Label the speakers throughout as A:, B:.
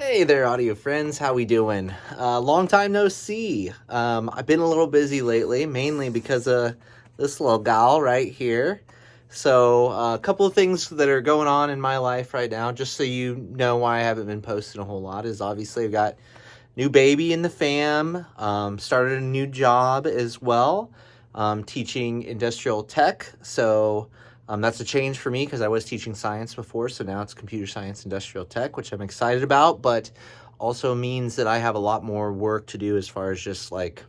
A: Hey there, audio friends. How we doing? Long time no see. I've been a little busy lately, mainly because of this little gal right here. So, a couple of things that are going on in my life right now, just so you know why I haven't been posting a whole lot, is obviously I've got new baby in the fam, started a new job as well, teaching industrial tech. So, that's a change for me because I was teaching science before, so now it's computer science industrial tech, which I'm excited about, but also means that I have a lot more work to do as far as just like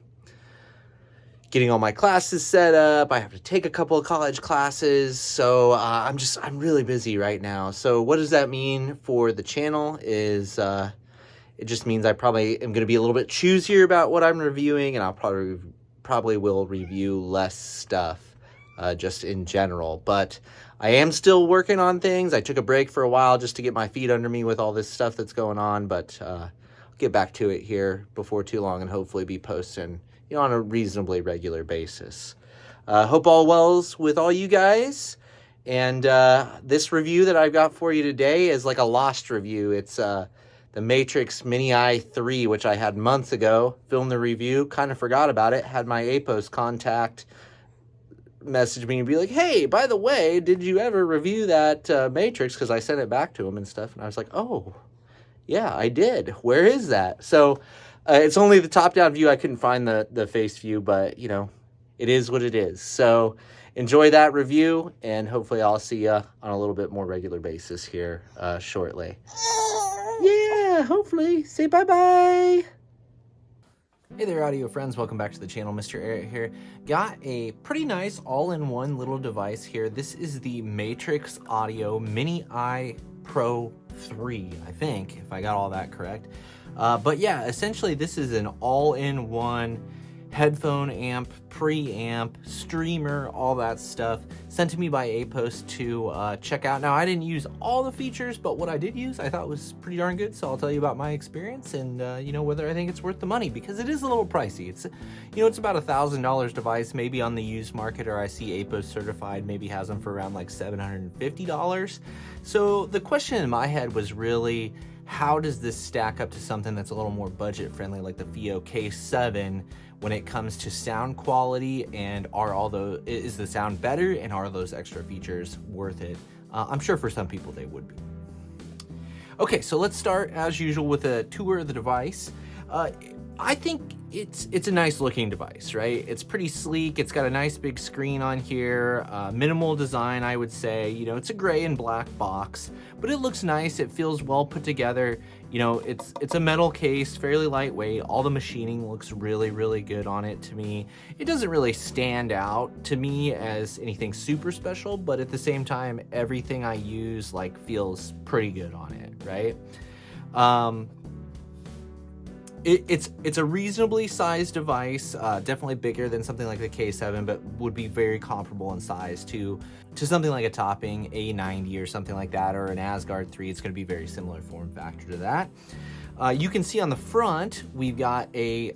A: getting all my classes set up. I have to take a couple of college classes, so I'm really busy right now. So what does that mean for the channel is it just means I probably am going to be a little bit choosier about what I'm reviewing, and I'll probably will review less stuff. Just in general, but I am still working on things. I took a break for a while just to get my feet under me with all this stuff that's going on, but I'll get back to it here before too long and hopefully be posting, on a reasonably regular basis. Hope all well's with all you guys, and this review that I've got for you today is like a lost review. It's the Matrix Mini i3, which I had months ago, filmed the review, kind of forgot about it, had my APOS contact message me and be like, hey, by the way, did you ever review that Matrix? Because I sent it back to him and stuff, and I was like, oh, yeah, I did. Where is that? So it's only the top-down view. I couldn't find the face view, but, it is what it is. So enjoy that review, and hopefully I'll see you on a little bit more regular basis here shortly. Yeah, hopefully. Say bye-bye. Hey there, audio friends. Welcome back to the channel. MrAyrit here. Got a pretty nice all-in-one little device here. This is the Matrix Audio Mini i Pro 3, I think, if I got all that correct. But yeah, essentially this is an all-in-one headphone amp, preamp, streamer, all that stuff, sent to me by APOS to check out. Now, I didn't use all the features, but what I did use I thought was pretty darn good, so I'll tell you about my experience and whether I think it's worth the money, because it is a little pricey. It's it's about $1,000 device, maybe on the used market, or I see APOS certified maybe has them for around like $750. So the question in my head was really, how does this stack up to something that's a little more budget friendly, like the FiiO K7, when it comes to sound quality, and is the sound better, and are those extra features worth it? I'm sure for some people they would be. Okay, so let's start as usual with a tour of the device. I think it's a nice looking device, right? It's pretty sleek. It's got a nice big screen on here, minimal design, I would say. It's a gray and black box, but it looks nice. It feels well put together. It's a metal case, fairly lightweight. All the machining looks really, really good on it to me. It doesn't really stand out to me as anything super special, but at the same time, everything I use feels pretty good on it, right? It's a reasonably sized device, definitely bigger than something like the K7, but would be very comparable in size to something like a Topping A90 or something like that, or an Asgard 3. It's going to be very similar form factor to that. You can see on the front, we've got a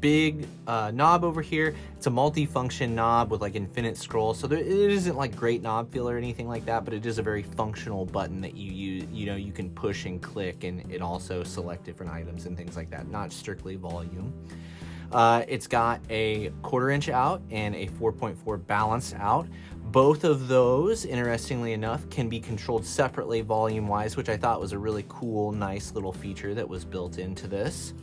A: big knob over here. It's a multi-function knob with infinite scroll, so it isn't great knob feel or anything like that, but it is a very functional button that you use. You can push and click, and it also select different items and things like that, not strictly volume. It's got a 1/4 inch out and a 4.4 balance out. Both of those, interestingly enough, can be controlled separately volume-wise, which I thought was a really cool, nice little feature that was built into this.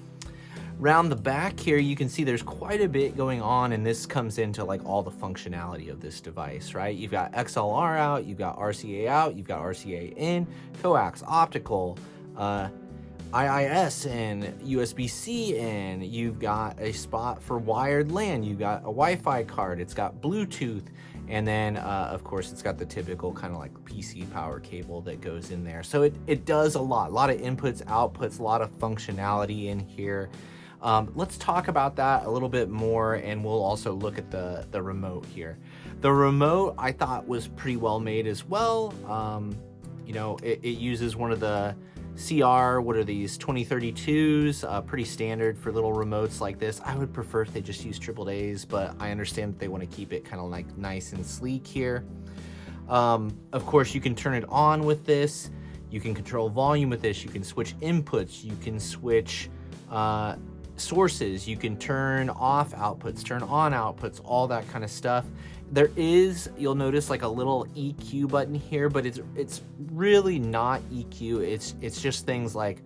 A: Round the back here, you can see there's quite a bit going on, and this comes into all the functionality of this device, right? You've got XLR out, you've got RCA out, you've got RCA in, coax, optical, IIS in, USB-C in, you've got a spot for wired LAN, you've got a Wi-Fi card, it's got Bluetooth, and then of course it's got the typical kind of PC power cable that goes in there. So it does a lot of inputs, outputs, a lot of functionality in here. Let's talk about that a little bit more, and we'll also look at the remote here. The remote I thought was pretty well made as well. It uses one of the CR, what are these, 2032s, pretty standard for little remotes like this. I would prefer if they just use AAAs, but I understand that they want to keep it kind of nice and sleek here. Of course, you can turn it on with this. You can control volume with this. You can switch inputs. You can switch sources. You can turn off outputs, turn on outputs, all that kind of stuff. There is, you'll notice, like a little EQ button here, but it's really not EQ. It's just things like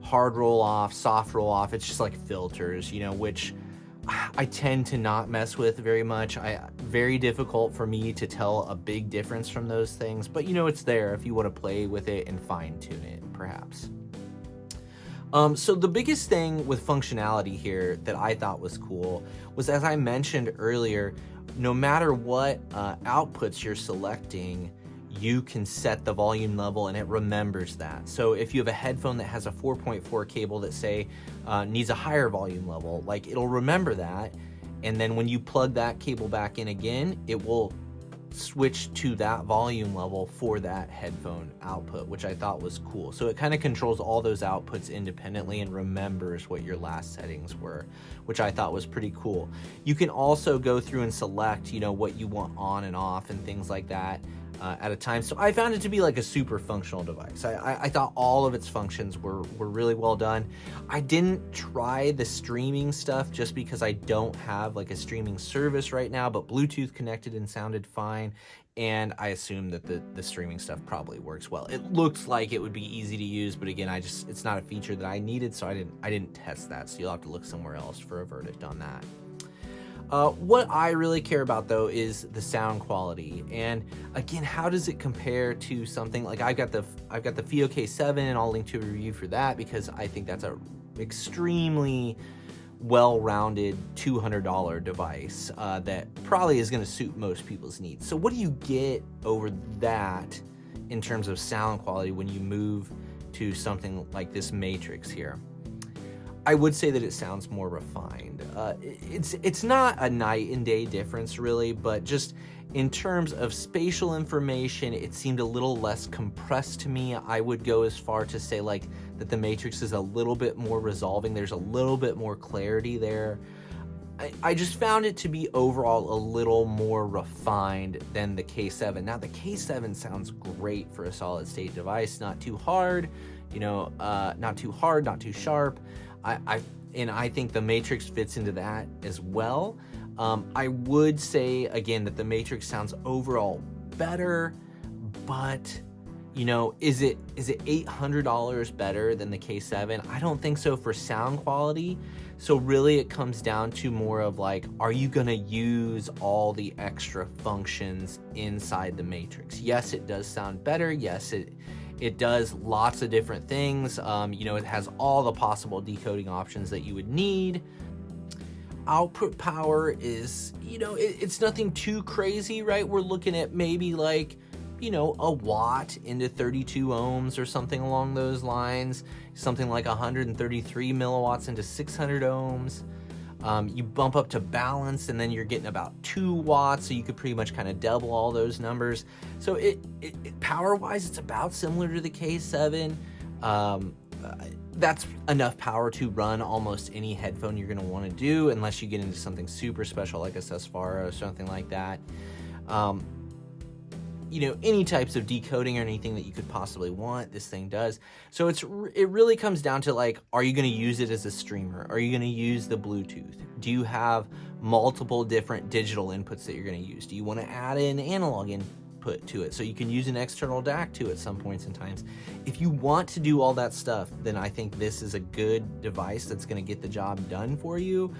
A: hard roll off, soft roll off. It's just like filters, you know, which I tend to not mess with very much. Very difficult for me to tell a big difference from those things, but you know, it's there if you want to play with it and fine tune it, perhaps. So the biggest thing with functionality here that I thought was cool was, as I mentioned earlier, no matter what outputs you're selecting, you can set the volume level and it remembers that. So if you have a headphone that has a 4.4 cable that say needs a higher volume level, like it'll remember that. And then when you plug that cable back in again, it will switch to that volume level for that headphone output, which I thought was cool. So it kind of controls all those outputs independently and remembers what your last settings were, which I thought was pretty cool. You can also go through and select, you know, what you want on and off and things like that at a time. So I found it to be like a super functional device. I thought all of its functions were really well done. I didn't try the streaming stuff just because I don't have like a streaming service right now, but Bluetooth connected and sounded fine. And I assume that the streaming stuff probably works well. It looks like it would be easy to use, but again, it's not a feature that I needed, so I didn't test that. So you'll have to look somewhere else for a verdict on that. What I really care about though is the sound quality, and again, how does it compare to something like I've got the Fio K7, and I'll link to a review for that because I think that's a extremely well-rounded $200 device that probably is going to suit most people's needs. So what do you get over that in terms of sound quality when you move to something like this Matrix here? I would say that it sounds more refined. It's not a night and day difference really, but just in terms of spatial information, it seemed a little less compressed to me. I would go as far to say like that the Matrix is a little bit more resolving. There's a little bit more clarity there. I just found it to be overall a little more refined than the K7. Now the K7 sounds great for a solid state device, not too hard, you know, not too hard, not too sharp. I think the Matrix fits into that as well. I would say again that the Matrix sounds overall better, but you know, is it $800 better than the K7? I don't think so for sound quality. So really it comes down to more of like, are you gonna use all the extra functions inside the Matrix? Yes, it does sound better. Yes, it does lots of different things. You know, it has all the possible decoding options that you would need. Output power is, you know, it's nothing too crazy, right? We're looking at maybe like, you know, a watt into 32 ohms or something along those lines. Something like 133 milliwatts into 600 ohms. You bump up to balance and then you're getting about 2 watts, so you could pretty much kind of double all those numbers. So it power-wise, it's about similar to the K7. That's enough power to run almost any headphone you're going to want to do, unless you get into something super special like a Susvara or something like that. You know, any types of decoding or anything that you could possibly want, this thing does. So it really comes down to like, are you going to use it as a streamer? Are you going to use the Bluetooth? Do you have multiple different digital inputs that you're going to use? Do you want to add in analog input to it so you can use an external DAC to at some points in times? If you want to do all that stuff, then I think this is a good device that's going to get the job done for you.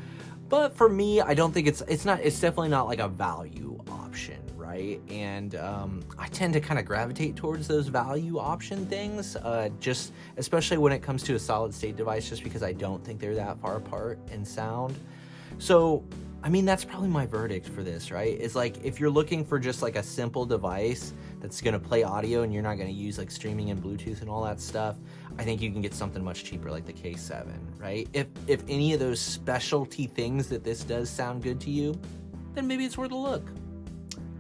A: But for me, I don't think it's definitely not like a value option, right? And I tend to kind of gravitate towards those value option things, just especially when it comes to a solid state device, just because I don't think they're that far apart in sound. So, I mean, that's probably my verdict for this, right? It's like, if you're looking for just like a simple device that's going to play audio and you're not going to use like streaming and Bluetooth and all that stuff, I think you can get something much cheaper like the K7, right? If any of those specialty things that this does sound good to you, then maybe it's worth a look.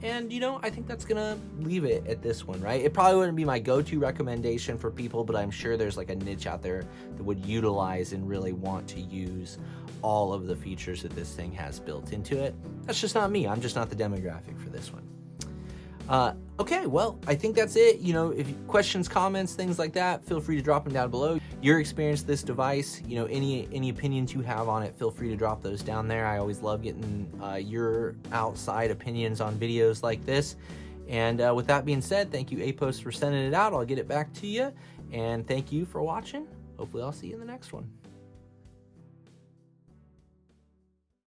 A: And, you know, I think that's going to leave it at this one, right? It probably wouldn't be my go-to recommendation for people, but I'm sure there's like a niche out there that would utilize and really want to use all of the features that this thing has built into it. That's just not me. I'm just not the demographic for this one. Okay, well, I think that's it. You know, if questions, comments, things like that, feel free to drop them down below. Your experience with this device, you know, any opinions you have on it, feel free to drop those down there. I always love getting your outside opinions on videos like this. And with that being said, thank you, APOS, for sending it out. I'll get it back to you. And thank you for watching. Hopefully I'll see you in the next one.